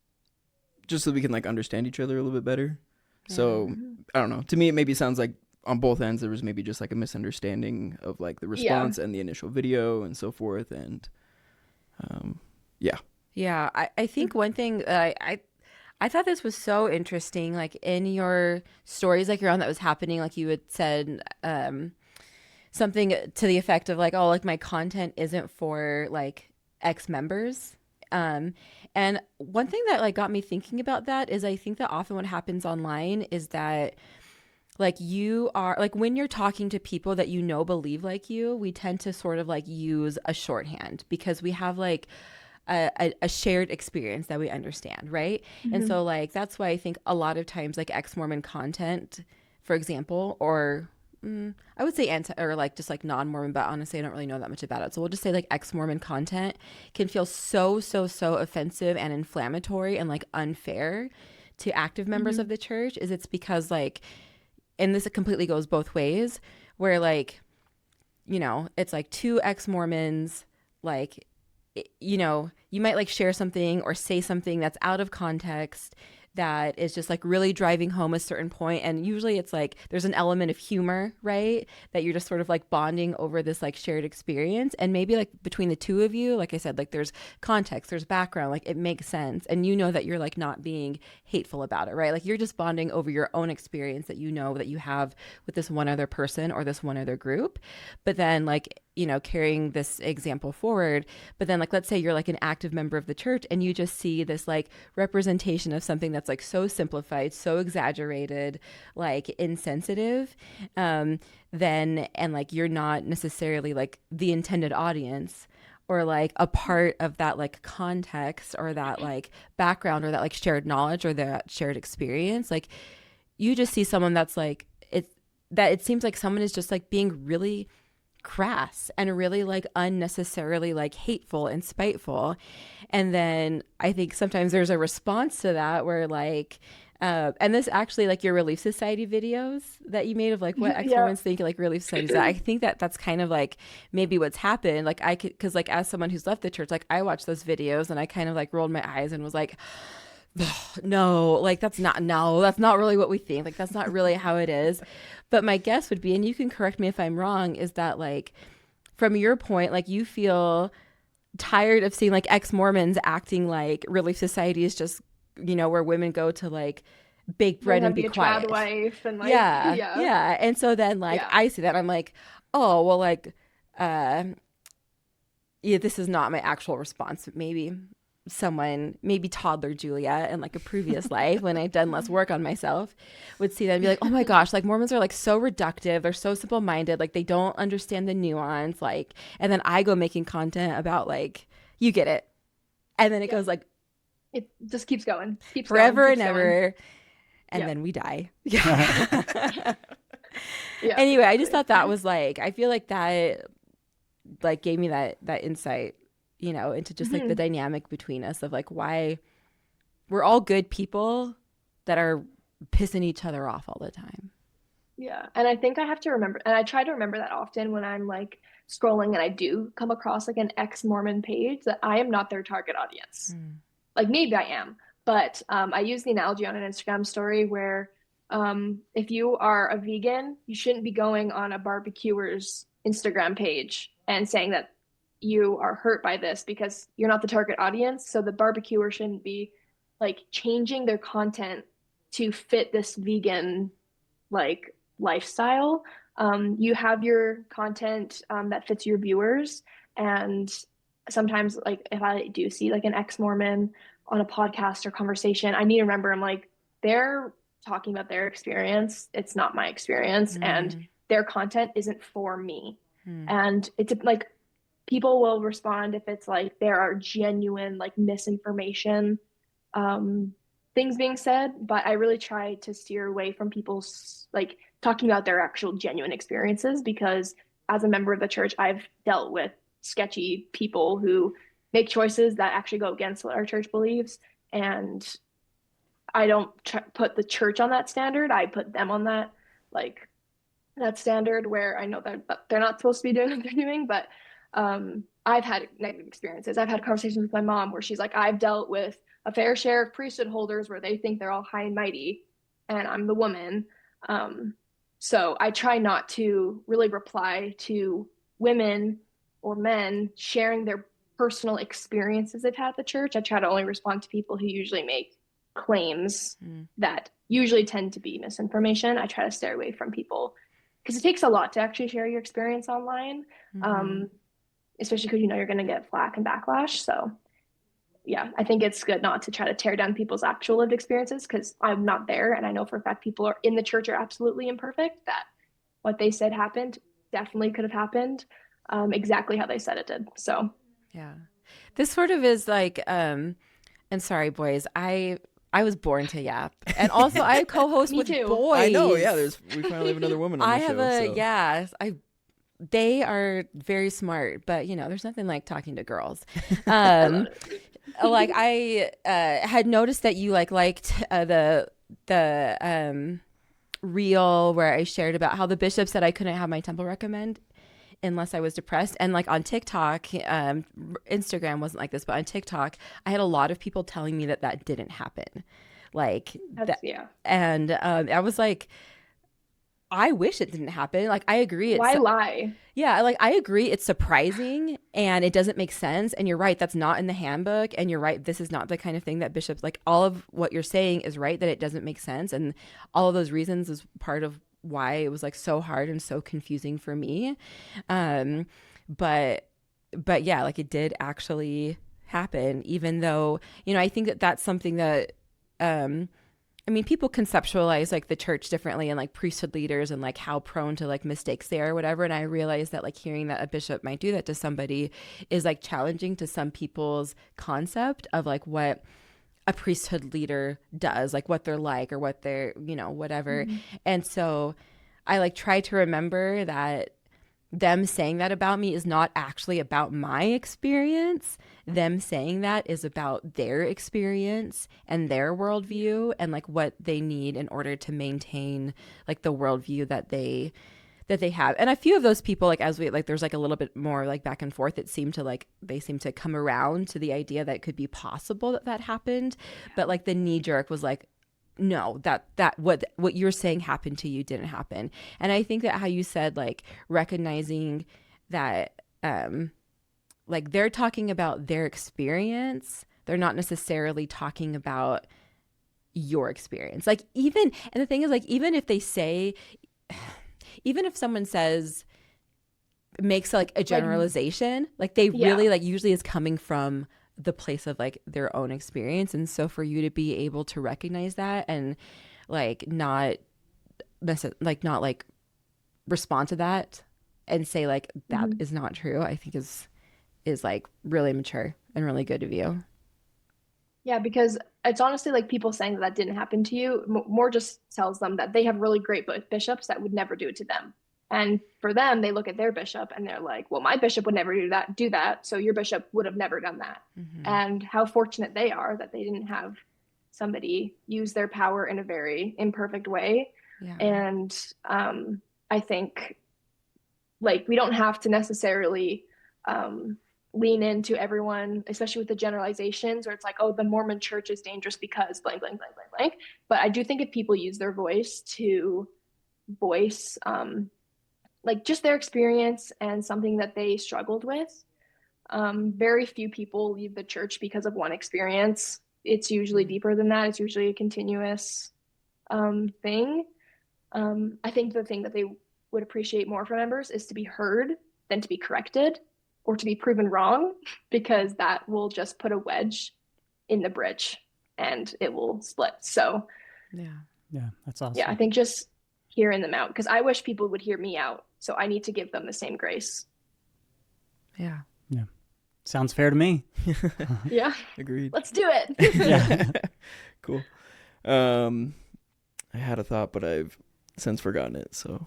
just so we can like understand each other a little bit better. So I don't know. To me, it maybe sounds like on both ends there was maybe just like a misunderstanding of like the response and the initial video and so forth. And Yeah, I think one thing that I thought this was so interesting, like in your stories, like around that was happening, like you had said something to the effect of like, oh, like my content isn't for like ex-members. And one thing that like got me thinking about that is I think that often what happens online is that like you are like, when you're talking to people that believe like you, we tend to sort of like use a shorthand because we have like a shared experience that we understand, right? And so like that's why I think a lot of times like ex-Mormon content, for example, or I would say or like just like non-Mormon, but honestly I don't really know that much about it, so we'll just say like ex-Mormon content can feel so offensive and inflammatory and like unfair to active members of the church. It's because like, and this completely goes both ways, where like, it's like two ex-Mormons, like, you might like share something or say something that's out of context that is just like really driving home a certain point. And usually it's like there's an element of humor, right? That you're just sort of like bonding over this like shared experience. And maybe like between the two of you, like I said, like there's context, there's background, like it makes sense. And that you're like not being hateful about it, right? Like you're just bonding over your own experience that that you have with this one other person or this one other group. But then like, carrying this example forward, but then like, let's say you're like an active member of the church and you just see this like representation of something that's like so simplified, so exaggerated, like insensitive, then, and like you're not necessarily like the intended audience or like a part of that like context or that like background or that like shared knowledge or that shared experience, like you just see someone that's like, it seems like someone is just like being really crass and really like unnecessarily like hateful and spiteful. And then I think sometimes there's a response to that where like and this actually like your Relief Society videos that you made of like what ex-Mormons think like Relief Societies, I think that's kind of like maybe what's happened. Like I could, because like as someone who's left the church, like I watched those videos and I kind of like rolled my eyes and was like, no, like that's not really what we think. Like that's not really how it is. But my guess would be, and you can correct me if I'm wrong, is that like from your point, like you feel tired of seeing like ex-Mormons acting like Relief Society is just, where women go to like bake bread and be quiet. Trad wife and like yeah. And so then like I see that, I'm like, oh well, like this is not my actual response. Maybe toddler Julia in like a previous life when I'd done less work on myself would see that and be like, oh my gosh, like Mormons are like so reductive, they're so simple-minded, like they don't understand the nuance, like, and then I go making content about like, you get it, and then it goes like, it just keeps going, forever and ever, and then we die. Anyway, I just thought that was like, I feel like that like gave me that insight, into just like the dynamic between us of like why we're all good people that are pissing each other off all the time. Yeah. And I think I have to remember, and I try to remember that often when I'm like scrolling and I do come across like an ex-Mormon page, that I am not their target audience. Like maybe I am, but I use the analogy on an Instagram story where If you are a vegan, you shouldn't be going on a barbecuer's Instagram page and saying that you are hurt by this because you're not the target audience. So the barbecuer shouldn't be like changing their content to fit this vegan like lifestyle. You have your content that fits your viewers, and sometimes like if I do see like an ex-Mormon on a podcast or conversation, I need to remember I'm like they're talking about their experience. It's not my experience, and their content isn't for me. And it's like people will respond if it's like there are genuine like misinformation things being said, but I really try to steer away from people's like talking about their actual genuine experiences because as a member of the church, I've dealt with sketchy people who make choices that actually go against what our church believes. And I don't put the church on that standard. I put them on that, like that standard where I know that they're not supposed to be doing what they're doing, but I've had negative experiences. I've had conversations with my mom where she's like, I've dealt with a fair share of priesthood holders where they think they're all high and mighty, and I'm the woman. So I try not to really reply to women or men sharing their personal experiences they've had at the church. I try to only respond to people who usually make claims that usually tend to be misinformation. I try to stay away from people because it takes a lot to actually share your experience online, especially because you know you're going to get flack and backlash. So yeah, I think it's good not to try to tear down people's actual lived experiences because I'm not there. And I know for a fact people are in the church are absolutely imperfect, that what they said happened definitely could have happened exactly how they said it did. So yeah, this sort of is like, and sorry, boys, I was born to yap, and also I co-host with too. boys. I know, yeah. We finally have another woman on the show. They are very smart, but you know, there's nothing like talking to girls. Like I had noticed that you liked the reel where I shared about how the bishop said I couldn't have my temple recommend unless I was depressed. And like on TikTok, Instagram wasn't like this, but on TikTok, I had a lot of people telling me that didn't happen. Like that, yeah. And I was like, I wish it didn't happen. Like, I agree. Why lie? Yeah, like I agree. It's surprising and it doesn't make sense. And you're right. That's not in the handbook. And you're right. This is not the kind of thing that bishops, like all of what you're saying is right, that it doesn't make sense. And all of those reasons is part of why it was like so hard and so confusing for me. But yeah, like it did actually happen, even though, you know, I think that that's something that, I mean, people conceptualize like the church differently and like priesthood leaders and like how prone to like mistakes they are or whatever. And I realized that like hearing that a bishop might do that to somebody is like challenging to some people's concept of like what a priesthood leader does, like what they're like or what they're, you know, whatever. And so I like try to remember that them saying that about me is not actually about my experience. Them saying that is about their experience and their worldview and like what they need in order to maintain like the worldview that they have. And a few of those people, like as we like, there's like a little bit more like back and forth. It seemed to like they seem to come around to the idea that it could be possible that happened, but like the knee jerk was like, no, that what you're saying happened to you didn't happen. And I think that how you said like recognizing that like they're talking about their experience, they're not necessarily talking about your experience. Like even, and the thing is like even if they say, even if someone says makes like a generalization, like they really like usually is coming from the place of like their own experience. And so for you to be able to recognize that and like not respond to that and say like that is not true, I think is like really mature and really good of you. Yeah, because it's honestly like people saying that didn't happen to you more just tells them that they have really great bishops that would never do it to them. And for them, they look at their bishop and they're like, well, my bishop would never do that. So your bishop would have never done that. And how fortunate they are that they didn't have somebody use their power in a very imperfect way. Yeah. And I think like we don't have to necessarily lean into everyone, especially with the generalizations where it's like, oh, the Mormon church is dangerous because blank, blank, blank, blank, blank. But I do think if people use their voice to voice like just their experience and something that they struggled with, very few people leave the church because of one experience. It's usually deeper than that. It's usually a continuous thing. I think the thing that they would appreciate more from members is to be heard than to be corrected or to be proven wrong, because that will just put a wedge in the bridge and it will split. So Yeah, that's awesome. yeah, I think just hearing them out, because I wish people would hear me out. So I need to give them the same grace. Yeah. Yeah. Sounds fair to me. Yeah. Agreed. Let's do it. Yeah. Cool. I had a thought, but I've since forgotten it. So,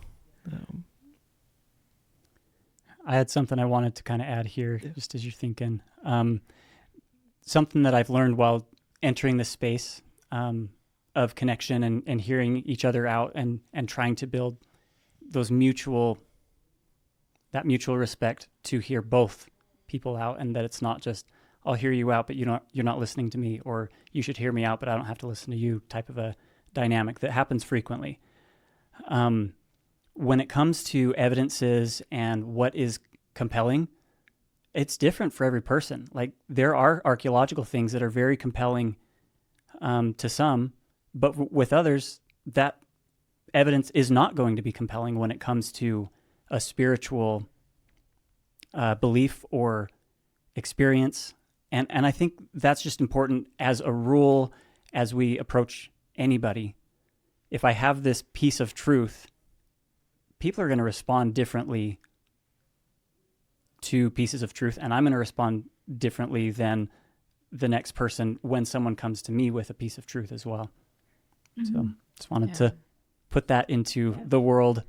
I had something I wanted to kind of add here, just as you're thinking. Something that I've learned while entering the space of connection and hearing each other out and trying to build that mutual respect to hear both people out, and that it's not just, I'll hear you out, but you're not listening to me, or you should hear me out, but I don't have to listen to you, type of a dynamic that happens frequently. When it comes to evidences and what is compelling, it's different for every person. Like, there are archaeological things that are very compelling to some, but with others, that evidence is not going to be compelling when it comes to a spiritual belief or experience. And I think that's just important as a rule as we approach anybody. If I have this piece of truth, people are going to respond differently to pieces of truth, and I'm going to respond differently than the next person when someone comes to me with a piece of truth as well. Mm-hmm. So just wanted to put that into the world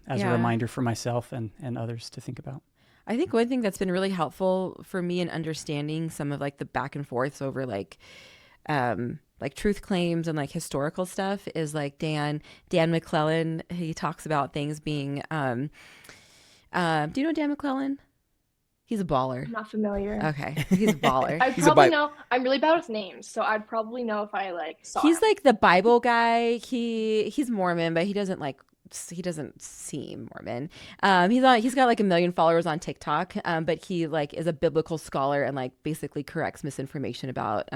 as a reminder for myself and others to think about. I think one thing that's been really helpful for me in understanding some of like the back and forths over like truth claims and like historical stuff is like Dan McClellan. He talks about things being, do you know Dan McClellan? He's a baller. I'm not familiar. Okay. He's a baller. I'd probably know. I'm really bad with names, so I'd probably know if I like saw He's him. like the Bible guy. He's Mormon, but he doesn't seem Mormon. He's got like 1 million followers on TikTok. But he like is a biblical scholar and like basically corrects misinformation about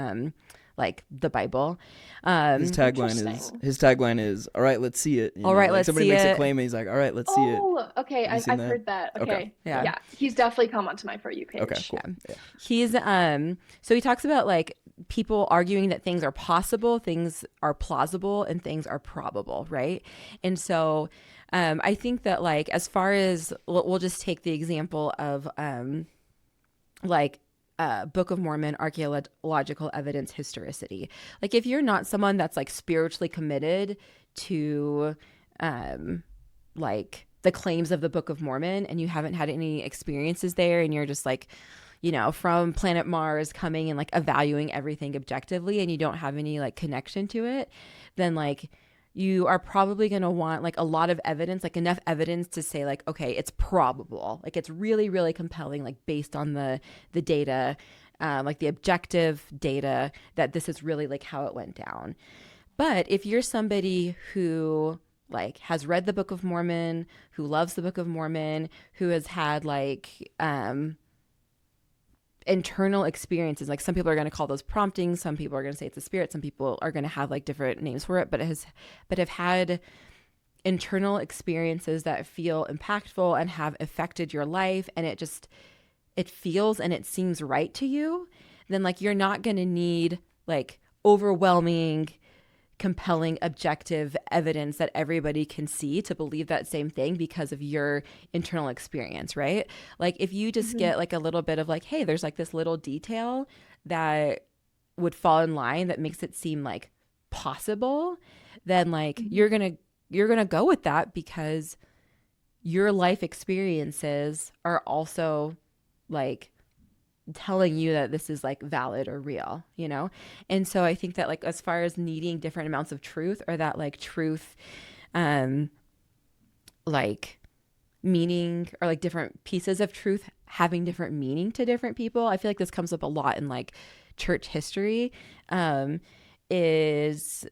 like the Bible. His tagline is all right, let's see it. All right, let's see it. Somebody makes a claim and he's like, all right, let's see it. Oh, okay. I've heard that. Okay. Yeah. He's definitely come onto my For You page. Okay, cool. Yeah. He's so he talks about like people arguing that things are possible, things are plausible, and things are probable, right? And so I think that like as far as we'll just take the example of Book of Mormon archaeological evidence historicity. Like if you're not someone that's like spiritually committed to like the claims of the Book of Mormon, and you haven't had any experiences there, and you're just like, you know, from planet Mars coming and like evaluating everything objectively, and you don't have any like connection to it, then like you are probably going to want like a lot of evidence, like enough evidence to say like, okay, it's probable. Like it's really, really compelling, like based on the data, like the objective data that this is really like how it went down. But if you're somebody who like has read the Book of Mormon, who loves the Book of Mormon, who has had like, internal experiences, like some people are going to call those promptings, some people are going to say it's a spirit, some people are going to have like different names for it, but have had internal experiences that feel impactful and have affected your life, and it feels and it seems right to you, then like you're not going to need like overwhelming, compelling, objective evidence that everybody can see to believe that same thing because of your internal experience, right? Like if you just get like a little bit of like, hey, there's like this little detail that would fall in line that makes it seem like possible, then like you're gonna go with that because your life experiences are also like telling you that this is like valid or real, you know? And so I think that like as far as needing different amounts of truth, or that like truth like meaning, or like different pieces of truth having different meaning to different people. I feel like this comes up a lot in like church history, is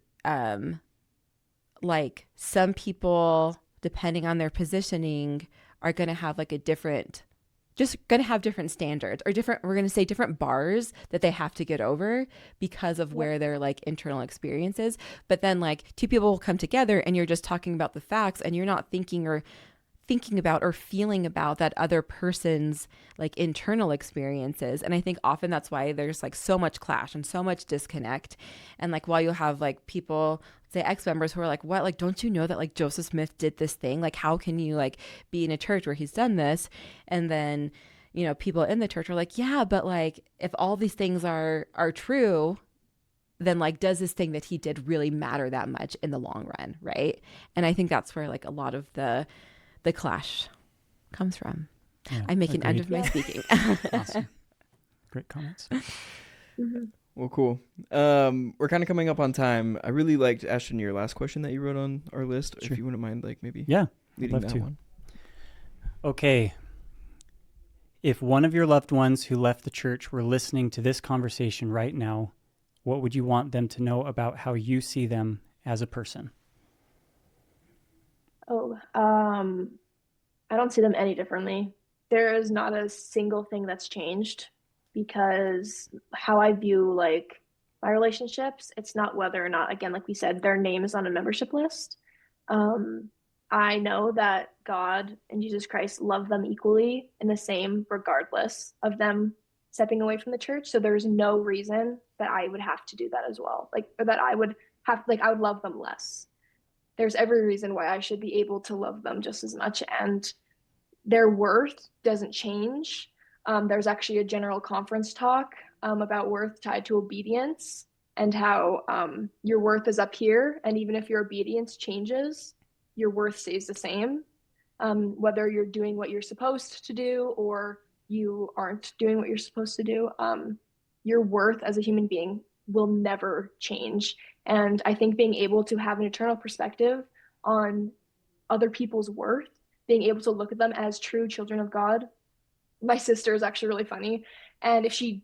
like some people, depending on their positioning, are going to have like just going to have different standards or we're going to say different bars that they have to get over because of where their like internal experience is. But then like two people will come together and you're just talking about the facts and you're not thinking about or feeling about that other person's like internal experiences. And I think often that's why there's like so much clash and so much disconnect. And like while you have like people, say ex-members who are like, what, like, don't you know that like Joseph Smith did this thing? Like, how can you like be in a church where he's done this? And then, you know, people in the church are like, yeah, but like if all these things are true, then like does this thing that he did really matter that much in the long run, right? And I think that's where like a lot of the clash comes from. Yeah, I'm making end of my speaking. Awesome. Great comments. Mm-hmm. Well, cool. We're kind of coming up on time. I really liked, Ashton, your last question that you wrote on our list. Sure. If you wouldn't mind, like maybe I'd love that to. one. Okay. If one of your loved ones who left the church were listening to this conversation right now, what would you want them to know about how you see them as a person? I don't see them any differently. There is not a single thing that's changed because how I view like my relationships, it's not whether or not, again, like we said, their name is on a membership list. I know that God and Jesus Christ love them equally and the same regardless of them stepping away from the church. So there's no reason that I would have to do that as well. Like, or that I would love them less. There's every reason why I should be able to love them just as much, and their worth doesn't change. There's actually a general conference talk about worth tied to obedience and how your worth is up here, and even if your obedience changes, your worth stays the same. Whether you're doing what you're supposed to do or you aren't doing what you're supposed to do, your worth as a human being will never change. And I think being able to have an eternal perspective on other people's worth, being able to look at them as true children of God. My sister is actually really funny. And if she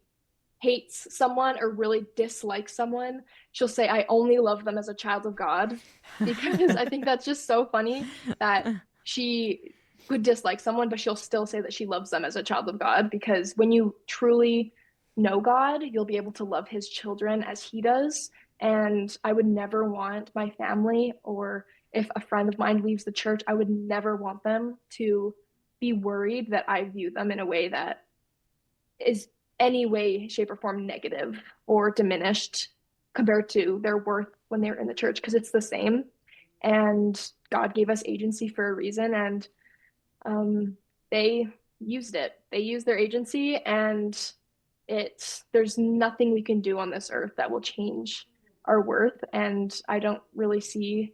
hates someone or really dislikes someone, she'll say, I only love them as a child of God. Because I think that's just so funny that she could dislike someone, but she'll still say that she loves them as a child of God. Because when you truly know God, you'll be able to love his children as he does. And I would never want my family, or if a friend of mine leaves the church, I would never want them to be worried that I view them in a way that is any way, shape, or form negative or diminished compared to their worth when they were in the church, because it's the same. And God gave us agency for a reason, and they used it. They used their agency, and there's nothing we can do on this earth that will change our worth. And I don't really see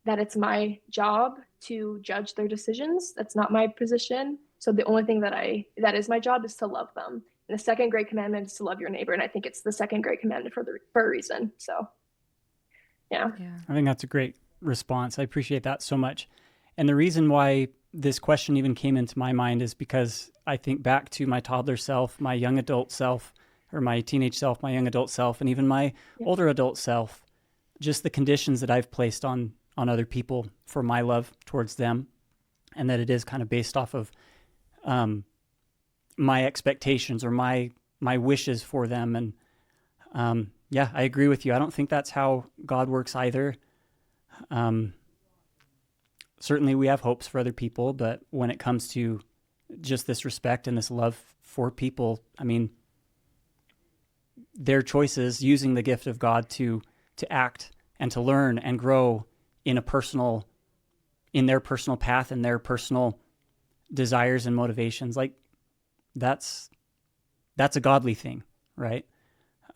that it's my job to judge their decisions. That's not my position. So the only thing that is my job is to love them. And the second great commandment is to love your neighbor. And I think it's the second great commandment for a reason. So, yeah. I think that's a great response. I appreciate that so much. And the reason why this question even came into my mind is because I think back to my toddler self, my young adult self, or my teenage self, my young adult self, and even my older adult self, just the conditions that I've placed on other people for my love towards them, and that it is kind of based off of my expectations or my wishes for them. And I agree with you. I don't think that's how God works either. Certainly we have hopes for other people, but when it comes to just this respect and this love for people, I mean, their choices, using the gift of God to act and to learn and grow in their personal path and their personal desires and motivations, like that's a godly thing, right?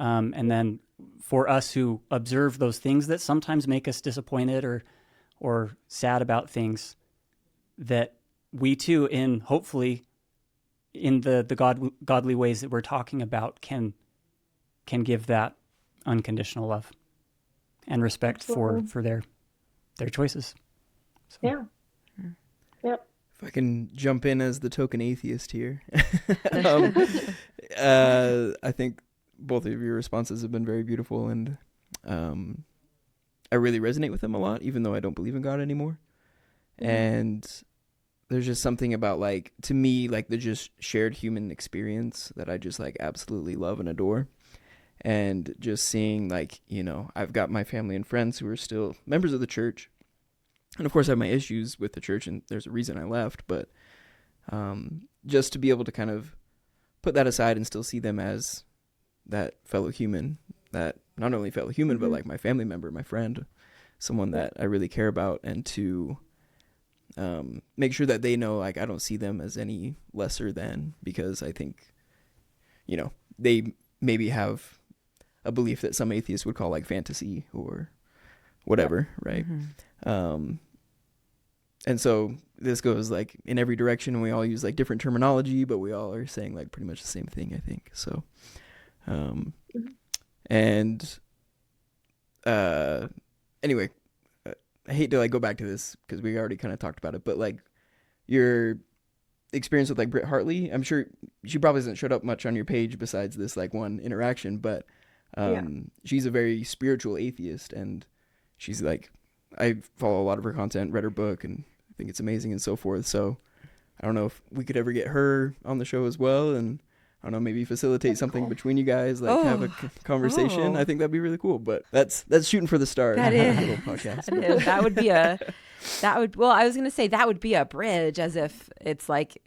And then for us who observe those things that sometimes make us disappointed or sad about things, that we too, hopefully in the godly ways that we're talking about, can give that unconditional love and respect for their choices. So. Yeah. Yep. If I can jump in as the token atheist here. I think both of your responses have been very beautiful, and I really resonate with them a lot, even though I don't believe in God anymore. And there's just something about, like, to me, like, the just shared human experience that I just, like, absolutely love and adore. And just seeing, like, you know, I've got my family and friends who are still members of the church. And of course I have my issues with the church, and there's a reason I left, but just to be able to kind of put that aside and still see them as that fellow human, that not only fellow human, but like my family member, my friend, someone that I really care about, and to make sure that they know, like, I don't see them as any lesser than, because I think, you know, they maybe have a belief that some atheists would call like fantasy or whatever, right? And so this goes like in every direction, and we all use like different terminology, but we all are saying like pretty much the same thing, I think. So, anyway, I hate to like go back to this because we already kind of talked about it, but like your experience with like Britt Hartley, I'm sure she probably hasn't showed up much on your page besides this like one interaction, but she's a very spiritual atheist, and she's like, I follow a lot of her content, read her book, and I think it's amazing and so forth. So I don't know if we could ever get her on the show as well, and I don't know, maybe facilitate something between you guys, like have a conversation. I think that'd be really cool. But that's shooting for the stars. That is. Little podcast. That would be a. Well, I was gonna say that would be a bridge, as if it's like,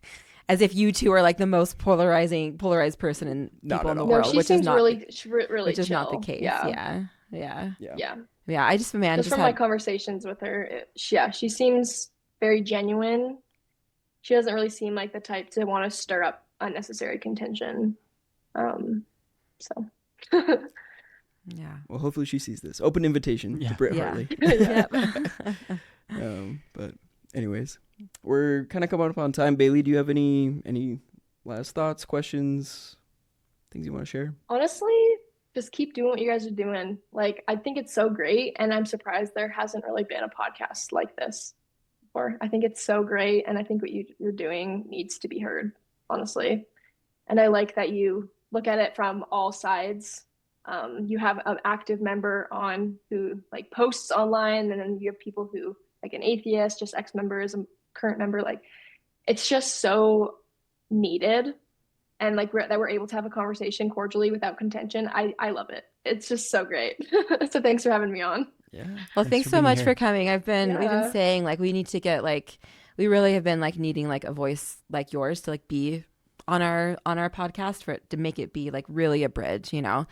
as if you two are like the most polarized person in people in the world, she which seems is not really which chill. is not the case. Yeah. I just Just from my conversations with her, she seems very genuine. She doesn't really seem like the type to want to stir up unnecessary contention. So. Yeah. Well, hopefully she sees this. Open invitation to Britt Hartley. But anyways, we're kind of coming up on time. Baylie, do you have any last thoughts, questions, things you want to share? Honestly, just keep doing what you guys are doing. Like, I think it's so great, and I'm surprised there hasn't really been a podcast like this before. I think it's so great, and I think what you're doing needs to be heard, honestly. And I like that you look at it from all sides. You have an active member on who like posts online, and then you have people who, like an atheist, just ex-members, a current member. Like, it's just so needed. And like that we're able to have a conversation cordially without contention. I love it. It's just so great. So thanks for having me on. Yeah. Well, thanks so much for coming. We've been saying like we need to get like, we really have been like needing like a voice like yours to like be on our podcast, for it to make it be like really a bridge, you know,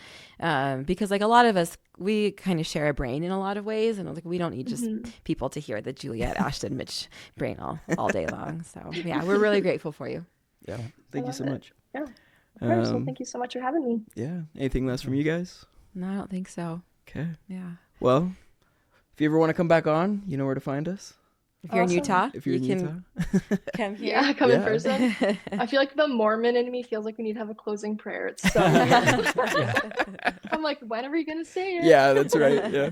because like a lot of us, we kind of share a brain in a lot of ways, and like we don't need just people to hear the Juliet, Ashton, Mitch brain all day long. So yeah, we're really grateful for you. Yeah. Thank you so much. Yeah. Of course. Well, thank you so much for having me. Yeah. Anything less from you guys? No, I don't think so. Okay. Yeah. Well, if you ever want to come back on, you know where to find us. If you're in Utah, if you're in Utah, come here. Yeah, come in person. I feel like the Mormon in me feels like we need to have a closing prayer. It's so I'm like, when are we gonna say it? Yeah, that's right. Yeah.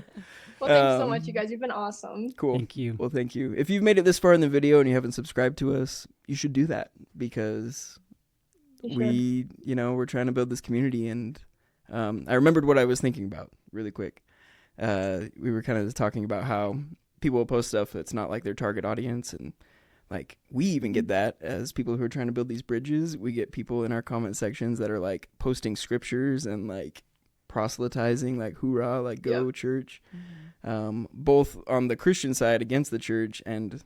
Well, thanks so much, you guys. You've been awesome. Cool. Thank you. Well, thank you. If you've made it this far in the video and you haven't subscribed to us, you should do that, because we're trying to build this community. And I remembered what I was thinking about really quick. We were kind of talking about how people will post stuff that's not like their target audience, and like we even get that as people who are trying to build these bridges. We get people in our comment sections that are like posting scriptures and like proselytizing, like hoorah, like go church, both on the Christian side against the church and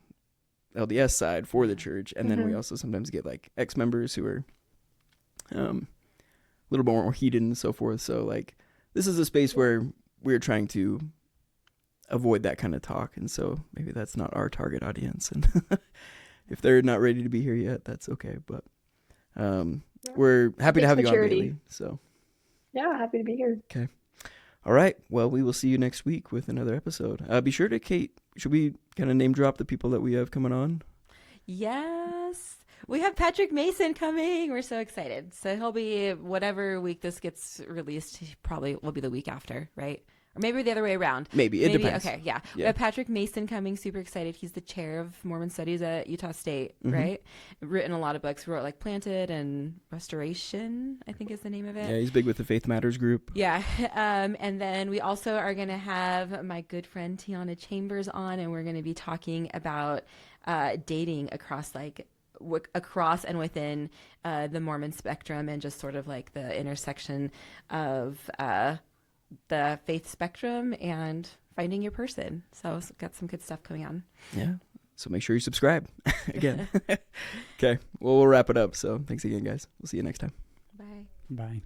LDS side for the church. And then we also sometimes get like ex-members who are a little more heated and so forth. So like this is a space where we're trying to avoid that kind of talk, and so maybe that's not our target audience, and if they're not ready to be here yet, that's okay. But we're happy to have you on, Baylie. So yeah, happy to be here. Okay. All right. Well, we will see you next week with another episode. Be sure to, Kate, should we kind of name drop the people that we have coming on? Yes. We have Patrick Mason coming. We're so excited. So he'll be, whatever week this gets released, he probably will be the week after, right? Or maybe the other way around. Maybe. It depends. Okay, yeah. We have Patrick Mason coming, super excited. He's the chair of Mormon Studies at Utah State, right? Written a lot of books. Wrote like Planted and Restoration, I think is the name of it. Yeah, he's big with the Faith Matters group. Yeah. And then we also are going to have my good friend Tiana Chambers on, and we're going to be talking about dating across and within the Mormon spectrum, and just sort of like the intersection of the faith spectrum and finding your person. So got some good stuff coming on. Yeah. So make sure you subscribe again. Okay. Well, we'll wrap it up. So thanks again, guys. We'll see you next time. Bye. Bye.